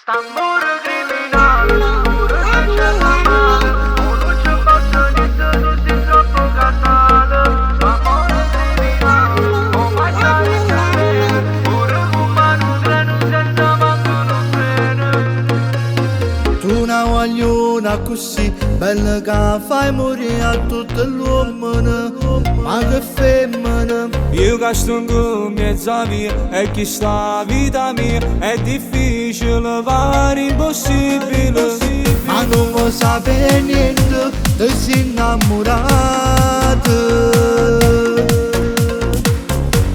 St'amore criminale, pure se c'è la male, uno ci passa niente, tu sei troppo catale. St'amore criminale, oh mai stare bene, pure con mano treno senza manco un freno. Tu una guagliona così bella che fai morire a tutte l'uomo, ma che femmina. Io che sto in mezzo mia e chi sta vita mia è difficile, fare impossibile. Ma non vuoi sapere niente, ti sei innamorato.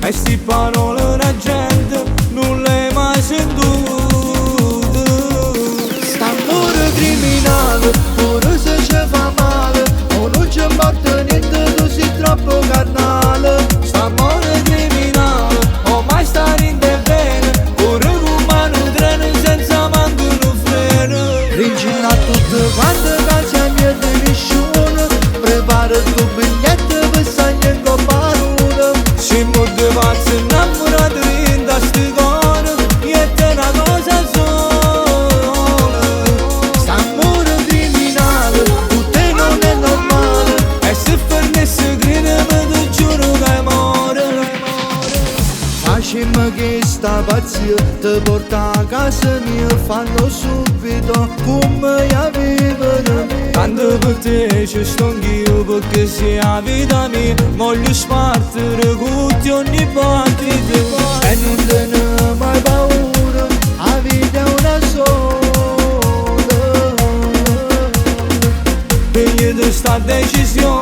E sti parole la gente non le mai sentute. St'amore criminale, pure se ci fa male, o non ci importa niente, tu sei troppo carnale. St'amore criminale, oh mai stare in te bene, pure con mano treno senza manco un freno. Rigina tutte quante case mie di nessuno, prepara il tuo biglietto per stare in comparuna. Siamo due pazzi innamorati in sti cuore, io te una cosa sola. St'amore criminale, tu te non è normale. E se fornesse gridami ti giuro che muore. Facciamo che sta pazzia ti porta a casa mia, fallo subito come io vivono. Tanto per te ci sto anch'io perché sei la vita mia, voglio spartire tutti ogni battito. E non te ne mai paura, la vita è una sola. Pigli di sta decisione